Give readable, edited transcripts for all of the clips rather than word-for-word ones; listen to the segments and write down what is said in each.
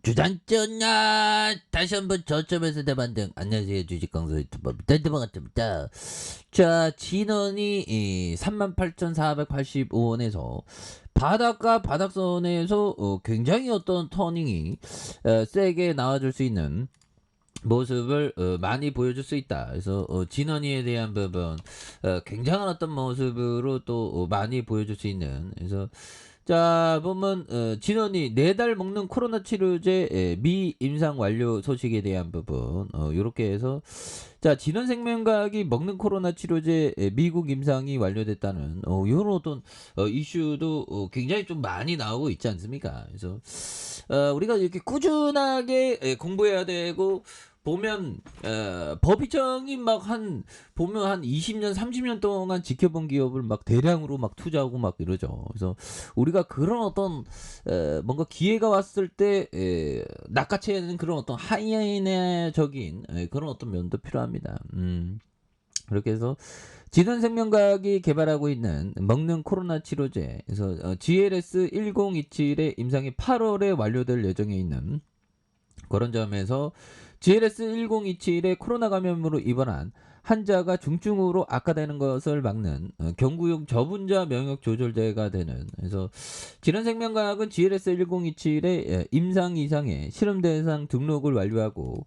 주단전야 다시 한번 저점에서 대반등. 안녕하세요, 주식강사 유튜버 반갑습니다. 자, 진원이 38,485원에서 바닥과 바닥선에서 굉장히 어떤 터닝이 세게 나와줄 수 있는 모습을 많이 보여줄 수 있다. 그래서 진원이에 대한 부분 굉장한 어떤 모습으로 또 많이 보여줄 수 있는. 그래서 자 보면 진원이 4달 먹는 코로나 치료제 미 임상 완료 소식에 대한 부분 요렇게 해서 자 진원생명과학이 먹는 코로나 치료제 미국 임상이 완료됐다는 요런 어떤 이슈도 굉장히 좀 많이 나오고 있지 않습니까? 그래서 우리가 이렇게 꾸준하게 공부해야 되고 보면 법인청이 막 보면 한 20년 30년 동안 지켜본 기업을 막 대량으로 막 투자하고 막 이러죠. 그래서 우리가 그런 어떤 뭔가 기회가 왔을 때 낚아채야 하는 그런 어떤 하이에너적인 그런 어떤 면도 필요합니다. 그렇게 해서 진원생명과학이 개발하고 있는 먹는 코로나 치료제, 그래서 GLS 1027의 임상이 8월에 완료될 예정에 있는 그런 점에서 GLS 1027의 코로나 감염으로 입원한 환자가 중증으로 악화되는 것을 막는 경구용 저분자 면역 조절제가 되는. 그래서 진원생명과학은 GLS 1027의 임상 이상의 실험 대상 등록을 완료하고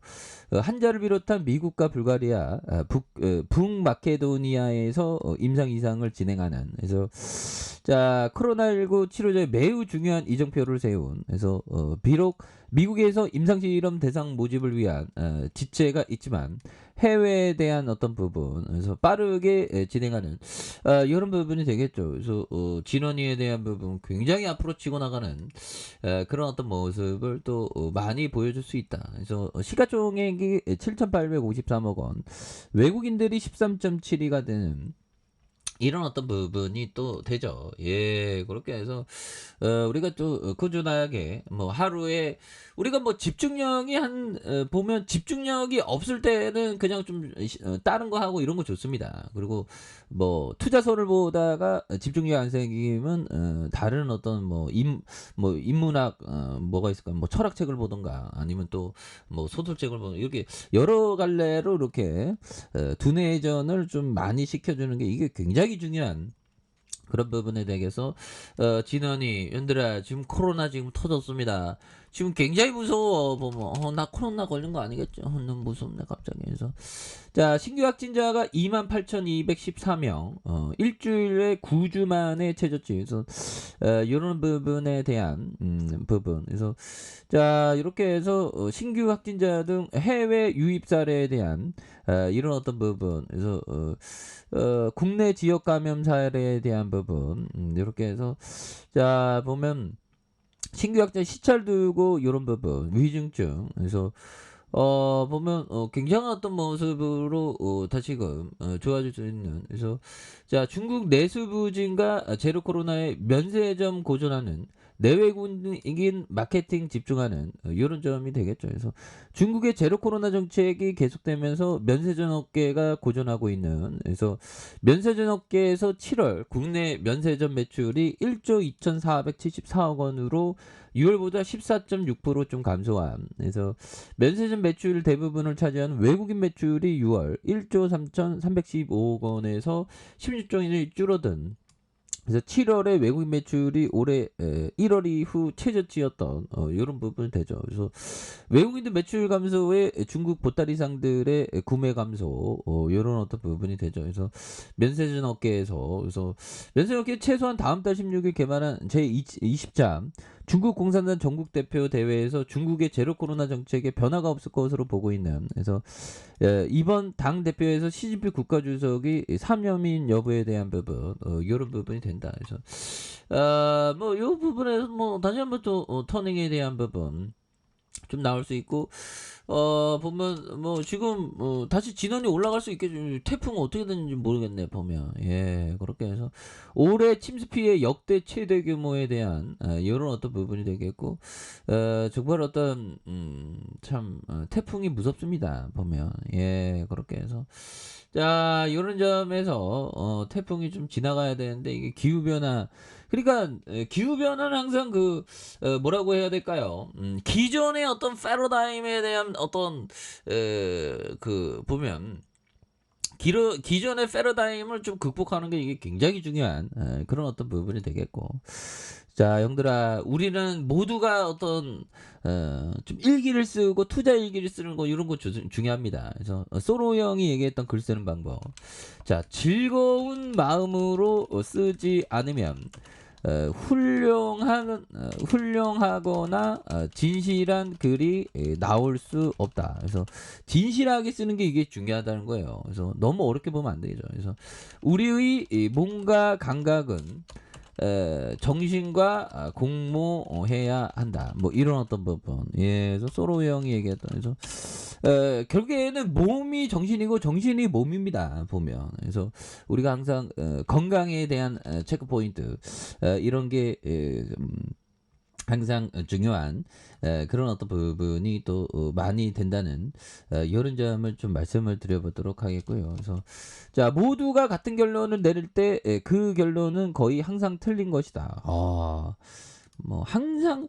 환자를 비롯한 미국과 불가리아, 북마케도니아에서 임상 이상을 진행하는. 그래서 자 코로나19 치료제에 매우 중요한 이정표를 세운. 그래서 비록 미국에서 임상실험 대상 모집을 위한 지체가 있지만 해외에 대한 어떤 부분, 그래서 빠르게 진행하는 이런 부분이 되겠죠. 그래서 진원이에 대한 부분 굉장히 앞으로 치고 나가는 그런 어떤 모습을 또 많이 보여줄 수 있다. 그래서 시가총액이 7,853억 원, 외국인들이 13.72가 되는 이런 어떤 부분이 또 되죠. 예, 그렇게 해서 우리가 또 꾸준하게 뭐 하루에 우리가 뭐 집중력이 보면 집중력이 없을 때는 그냥 좀 다른 거 하고 이런 거 좋습니다. 그리고 뭐 투자서를 보다가 집중력이 안 생기면 다른 어떤 뭐 인문학 뭐가 있을까? 뭐 철학책을 보던가 아니면 또 뭐 소설책을 보는 이렇게 여러 갈래로 이렇게 두뇌전을 좀 많이 시켜주는 게 이게 굉장히 중요한 그런 부분에 대해서 진원이 연들아 지금 코로나 지금 터졌습니다. 지금 굉장히 무서워. 보면 나 코로나 걸린 거 아니겠죠? 너무 무섭네 갑자기. 그래서 자 신규 확진자가 28,214명, 일주일에 9주 만에 최저치. 그래서 이런 부분에 대한 부분. 그래서 자 이렇게 해서 신규 확진자 등 해외 유입 사례에 대한 이런 어떤 부분. 그래서 국내 지역 감염 사례에 대한 부분. 이렇게 해서 자 보면 신규 확진 시찰 두고 이런 부분 위중증. 그래서 보면 굉장한 어떤 모습으로 다시금 좋아질 수 있는. 그래서 자 중국 내수 부진과 제로 코로나의 면세점 고전하는 내외국인 마케팅 집중하는 이런 점이 되겠죠. 그래서 중국의 제로 코로나 정책이 계속되면서 면세점 업계가 고전하고 있는. 그래서 면세점 업계에서 7월 국내 면세점 매출이 1조 2,474억 원으로 6월보다 14.6%좀 감소함. 그래서 면세점 매출 대부분을 차지하는 외국인 매출이 6월 1조 3,315억 원에서 16조 원이 줄어든. 그래서 7월에 외국인 매출이 올해 1월 이후 최저치였던 이런 부분이 되죠. 그래서 외국인들 매출 감소에 중국 보따리상들의 구매 감소 이런 어떤 부분이 되죠. 그래서 면세점 업계에서 그래서 면세점 업계 최소한 다음 달 16일 개말한 제20차 중국 공산당 전국 대표 대회에서 중국의 제로 코로나 정책에 변화가 없을 것으로 보고 있는. 그래서 이번 당 대표에서 시진핑 국가주석이 사면민 여부에 대한 부분 이런 부분이 된다. 그래서 뭐 이 부분에서 뭐 다시 한번 또 터닝에 대한 부분 좀 나올 수 있고 보면 뭐 지금 다시 진원이 올라갈 수 있겠죠. 태풍 어떻게 되는지 모르겠네 보면. 예, 그렇게 해서 올해 침수 피해 역대 최대 규모에 대한 이런 어떤 부분이 되겠고 정말 어떤 참 태풍이 무섭습니다 보면. 예, 그렇게 해서 자 이런 점에서 태풍이 좀 지나가야 되는데 이게 기후 변화 그러니까 기후 변화는 항상 뭐라고 해야 될까요? 기존의 어떤 패러다임에 대한 어떤 보면 기존의 패러다임을 좀 극복하는 게 이게 굉장히 중요한 그런 어떤 부분이 되겠고. 자, 형들아, 우리는 모두가 어떤 좀 일기를 쓰고 투자 일기를 쓰는 거 이런 거 중요합니다. 그래서 소로 형이 얘기했던 글 쓰는 방법. 자, 즐거운 마음으로 쓰지 않으면 훌륭하거나 진실한 글이 나올 수 없다. 그래서 진실하게 쓰는 게 이게 중요하다는 거예요. 그래서 너무 어렵게 보면 안 되죠. 그래서 우리의 이 몸과 감각은 정신과 공모해야 한다. 뭐 이런 어떤 부분. 예, 그래서 소로 형이 얘기했던. 그래서 결국에는 몸이 정신이고 정신이 몸입니다. 보면. 그래서 우리가 항상 건강에 대한 체크 포인트 이런 게 항상 중요한 그런 어떤 부분이 또 많이 된다는 이런 점을 좀 말씀을 드려보도록 하겠고요. 그래서 자, 모두가 같은 결론을 내릴 때 그 결론은 거의 항상 틀린 것이다. 뭐 항상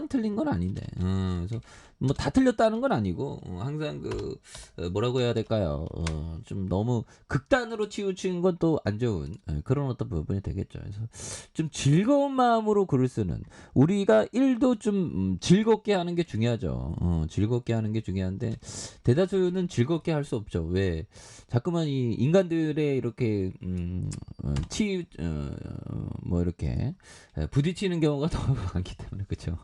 틀린 건 아닌데. 그래서 뭐 다 틀렸다는 건 아니고 항상 뭐라고 해야 될까요? 좀 너무 극단으로 치우치는 건 또 안 좋은 그런 어떤 부분이 되겠죠. 그래서 좀 즐거운 마음으로 글을 쓰는 우리가 일도 좀 즐겁게 하는 게 중요하죠. 즐겁게 하는 게 중요한데 대다수는 즐겁게 할 수 없죠. 왜? 자꾸만 이 인간들의 이렇게 뭐 이렇게 부딪히는 경우가 너무 많기 때문에 그렇죠.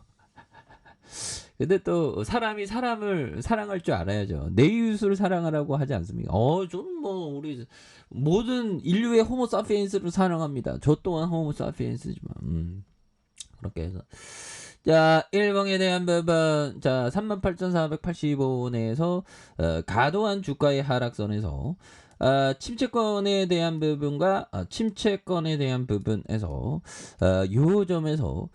근데 또 사람이 사람을 사랑할 줄 알아야죠. 내 이웃을 사랑하라고 하지 않습니까? 좀 뭐 우리 모든 인류의 호모 사피엔스를 사랑합니다. 저 또한 호모 사피엔스지만 그렇게 해서 자, 1번에 대한 부분. 자, 38,485원에서 과도한 주가의 하락선에서 침체권에 대한 부분과 침체권에 대한 부분에서 요 점에서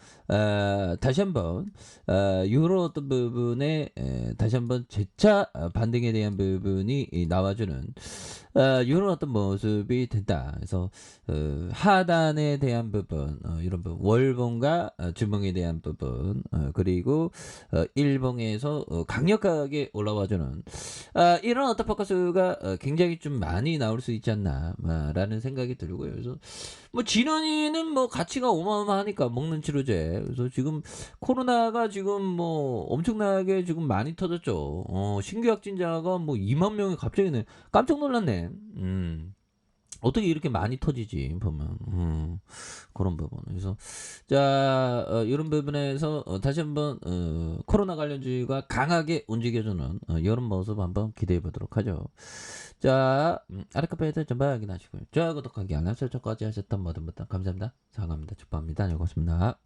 다시 한번 요런 어떤 부분에 다시 한번 재차 반등에 대한 부분이 나와주는 요런 어떤 모습이 된다. 그래서 하단에 대한 부분 이런 부분 월봉과 주봉에 대한 부분 그리고 일봉에서 강력하게 올라와주는 이런 어떤 포커스가 굉장히 좀 많이 나올 수 있지 않나 라는 생각이 들고요. 그래서 뭐 진원이는 뭐 가치가 어마어마하니까 먹는 치료제. 그래서 지금 코로나가 지금 뭐 엄청나게 지금 많이 터졌죠. 신규 확진자가 뭐 2만 명이 갑자기 깜짝 놀랐네. 어떻게 이렇게 많이 터지지 보면 그런 부분. 그래서 자 이런 부분에서 다시 한번 코로나 관련주의가 강하게 움직여주는 이런 모습 한번 기대해 보도록 하죠. 자 아래카페에서 전방 확인하시고요. 좋아요 구독하기 알람 설정까지 하셨던 모든 분들 감사합니다. 사랑합니다. 축복합니다. 안녕히 계십니다.